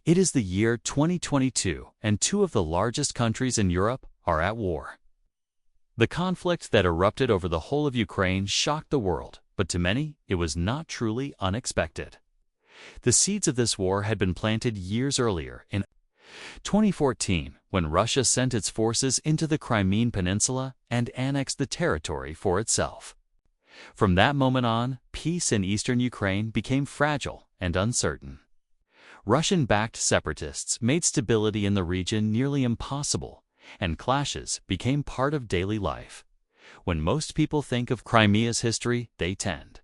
It is the year 2022, and two of the largest countries in Europe are at war. The conflict that erupted over the whole of Ukraine shocked the world, but to many, it was not truly unexpected. The seeds of this war had been planted years earlier, in 2014, when Russia sent its forces into the Crimean Peninsula and annexed the territory for itself. From that moment on, peace in eastern Ukraine became fragile and uncertain. Russian-backed separatists made stability in the region nearly impossible, and clashes became part of daily life. When most people think of Crimea's history, they tend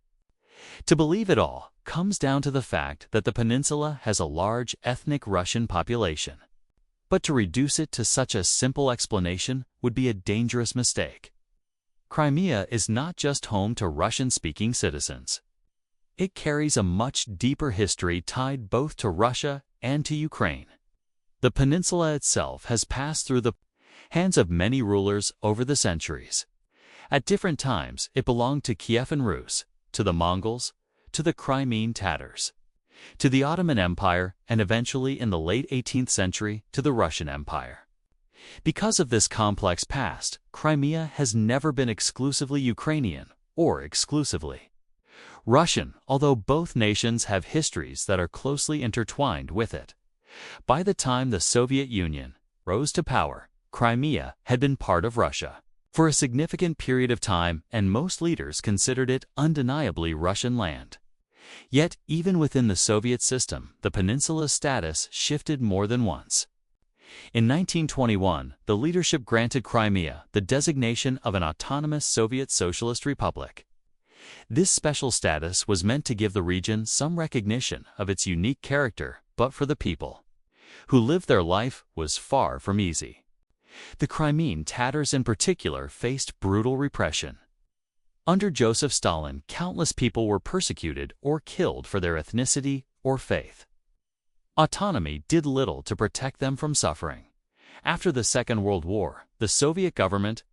to believe it all comes down to the fact that the peninsula has a large ethnic Russian population. But to reduce it to such a simple explanation would be a dangerous mistake. Crimea is not just home to Russian-speaking citizens. It carries a much deeper history tied both to Russia and to Ukraine. The peninsula itself has passed through the hands of many rulers over the centuries. At different times, it belonged to Kievan Rus, to the Mongols, to the Crimean Tatars, to the Ottoman Empire, and eventually in the late 18th century to the Russian Empire. Because of this complex past, Crimea has never been exclusively Ukrainian or exclusively Russian, although both nations have histories that are closely intertwined with it. By the time the Soviet Union rose to power, Crimea had been part of Russia for a significant period of time, and most leaders considered it undeniably Russian land. Yet, even within the Soviet system, the peninsula's status shifted more than once. In 1921, the leadership granted Crimea the designation of an autonomous Soviet Socialist Republic. This special status was meant to give the region some recognition of its unique character, but for the people who lived their life was far from easy. The Crimean Tatars in particular faced brutal repression. Under Joseph Stalin, countless people were persecuted or killed for their ethnicity or faith. Autonomy did little to protect them from suffering. After the Second World War, the Soviet government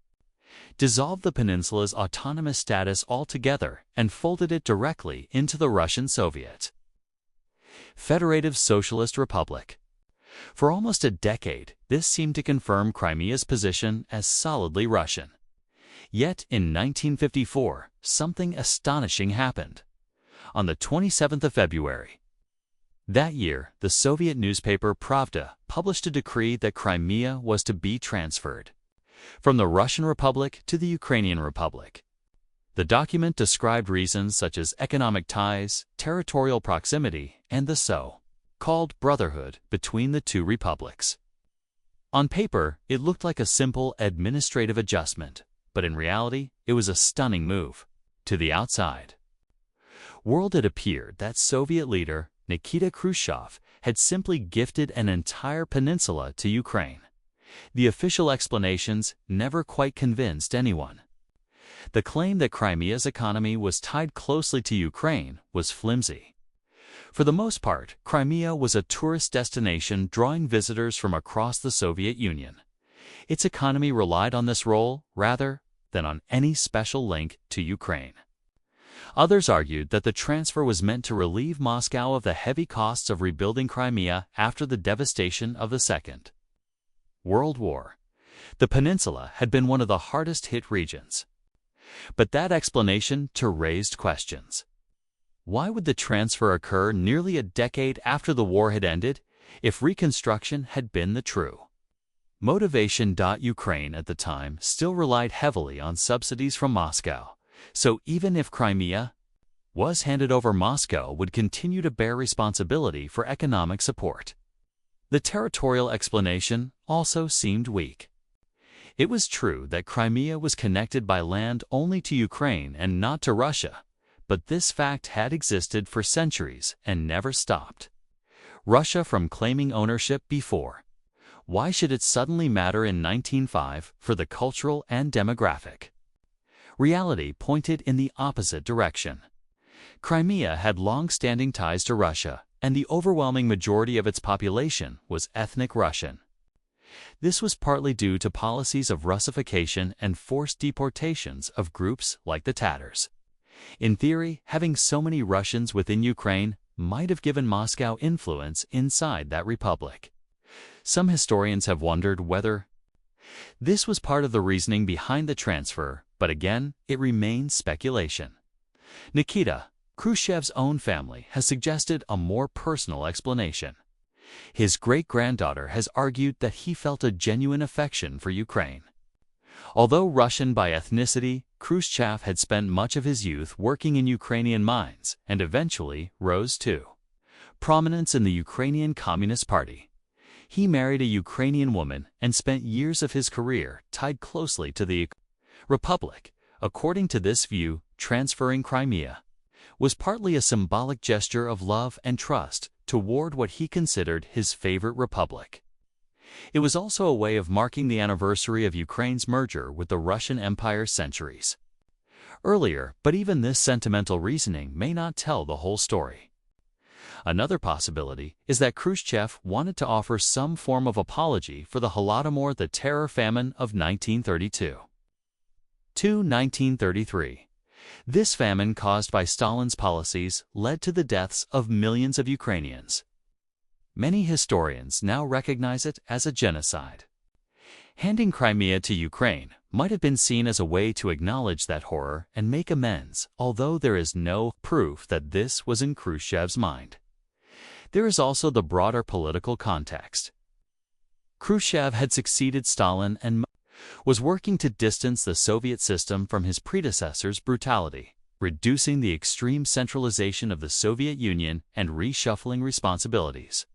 dissolved the peninsula's autonomous status altogether and folded it directly into the Russian Soviet Federative Socialist Republic. For almost a decade, this seemed to confirm Crimea's position as solidly Russian. Yet, in 1954, something astonishing happened. On the 27th of February that year, the Soviet newspaper Pravda published a decree that Crimea was to be transferred from the Russian Republic to the Ukrainian Republic. The document described reasons such as economic ties, territorial proximity, and the so-called brotherhood between the two republics. On paper, it looked like a simple administrative adjustment, but in reality, it was a stunning move. To the outside world, it appeared that Soviet leader Nikita Khrushchev had simply gifted an entire peninsula to Ukraine. The official explanations never quite convinced anyone. The claim that Crimea's economy was tied closely to Ukraine was flimsy. For the most part, Crimea was a tourist destination drawing visitors from across the Soviet Union. Its economy relied on this role rather than on any special link to Ukraine. Others argued that the transfer was meant to relieve Moscow of the heavy costs of rebuilding Crimea after the devastation of the Second World War. The peninsula had been one of the hardest-hit regions. But that explanation too raised questions. Why would the transfer occur nearly a decade after the war had ended, if reconstruction had been the true motivation? Ukraine at the time still relied heavily on subsidies from Moscow, so even if Crimea was handed over, Moscow would continue to bear responsibility for economic support. The territorial explanation also seemed weak. It was true that Crimea was connected by land only to Ukraine and not to Russia, but this fact had existed for centuries and never stopped Russia from claiming ownership before. Why should it suddenly matter in 1905 for the cultural and demographic? Reality pointed in the opposite direction. Crimea had long-standing ties to Russia, and the overwhelming majority of its population was ethnic Russian. This was partly due to policies of Russification and forced deportations of groups like the Tatars. In theory, having so many Russians within Ukraine might have given Moscow influence inside that republic. Some historians have wondered whether this was part of the reasoning behind the transfer, but again, it remains speculation. Nikita Khrushchev's own family has suggested a more personal explanation. His great-granddaughter has argued that he felt a genuine affection for Ukraine. Although Russian by ethnicity, Khrushchev had spent much of his youth working in Ukrainian mines and eventually rose to prominence in the Ukrainian Communist Party. He married a Ukrainian woman and spent years of his career tied closely to the republic. According to this view, transferring Crimea was partly a symbolic gesture of love and trust toward what he considered his favorite republic. It was also a way of marking the anniversary of Ukraine's merger with the Russian Empire centuries earlier, but even this sentimental reasoning may not tell the whole story. Another possibility is that Khrushchev wanted to offer some form of apology for the Holodomor, the terror famine of 1932. 1933. This famine, caused by Stalin's policies, led to the deaths of millions of Ukrainians. Many historians now recognize it as a genocide. Handing Crimea to Ukraine might have been seen as a way to acknowledge that horror and make amends, although there is no proof that this was in Khrushchev's mind. There is also the broader political context. Khrushchev had succeeded Stalin and was working to distance the Soviet system from his predecessor's brutality, reducing the extreme centralization of the Soviet Union and reshuffling responsibilities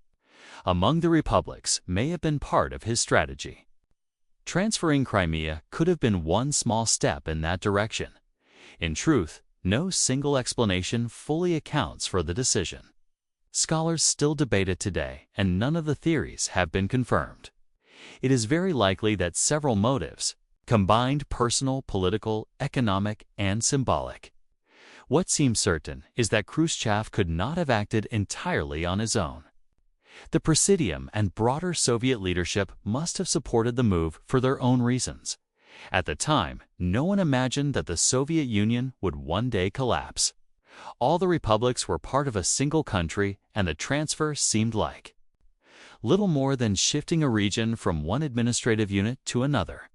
among the republics may have been part of his strategy. Transferring Crimea could have been one small step in that direction. In truth, no single explanation fully accounts for the decision. Scholars still debate it today, and none of the theories have been confirmed. It is very likely that several motives combined: personal, political, economic, and symbolic. What seems certain is that Khrushchev could not have acted entirely on his own. The Presidium and broader Soviet leadership must have supported the move for their own reasons. At the time, no one imagined that the Soviet Union would one day collapse. All the republics were part of a single country, and the transfer seemed like little more than shifting a region from one administrative unit to another.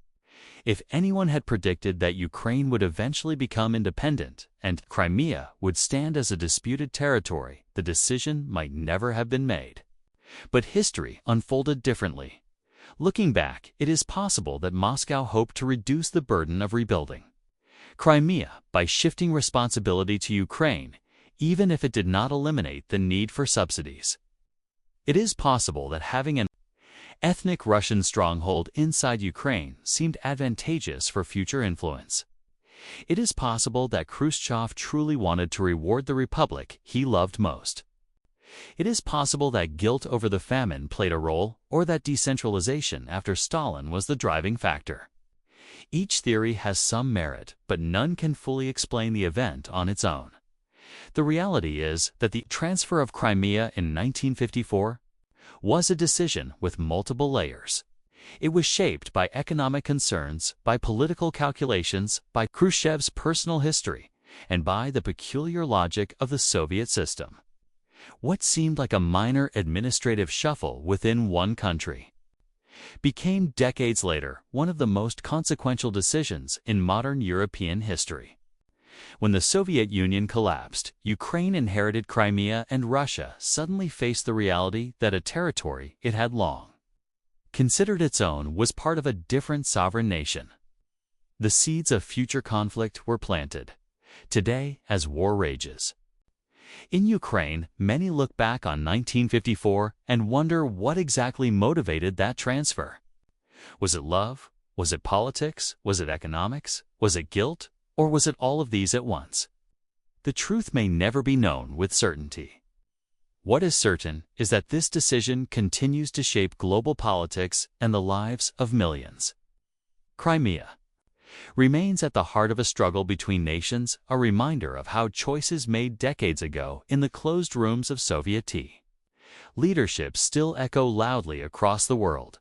If anyone had predicted that Ukraine would eventually become independent and Crimea would stand as a disputed territory, the decision might never have been made. But history unfolded differently. Looking back, it is possible that Moscow hoped to reduce the burden of rebuilding Crimea by shifting responsibility to Ukraine, even if it did not eliminate the need for subsidies. It is possible that having an ethnic Russian stronghold inside Ukraine seemed advantageous for future influence. It is possible that Khrushchev truly wanted to reward the republic he loved most. It is possible that guilt over the famine played a role, or that decentralization after Stalin was the driving factor. Each theory has some merit, but none can fully explain the event on its own. The reality is that the transfer of Crimea in 1954 was a decision with multiple layers. It was shaped by economic concerns, by political calculations, by Khrushchev's personal history, and by the peculiar logic of the Soviet system. What seemed like a minor administrative shuffle within one country became decades later one of the most consequential decisions in modern European history. When the Soviet Union collapsed, Ukraine inherited Crimea, and Russia suddenly faced the reality that a territory it had long considered its own was part of a different sovereign nation. The seeds of future conflict were planted. Today, as war rages in Ukraine, many look back on 1954 and wonder what exactly motivated that transfer. Was it love? Was it politics? Was it economics? Was it guilt? Or was it all of these at once? The truth may never be known with certainty. What is certain is that this decision continues to shape global politics and the lives of millions. Crimea remains at the heart of a struggle between nations, a reminder of how choices made decades ago in the closed rooms of Soviet leadership still echo loudly across the world.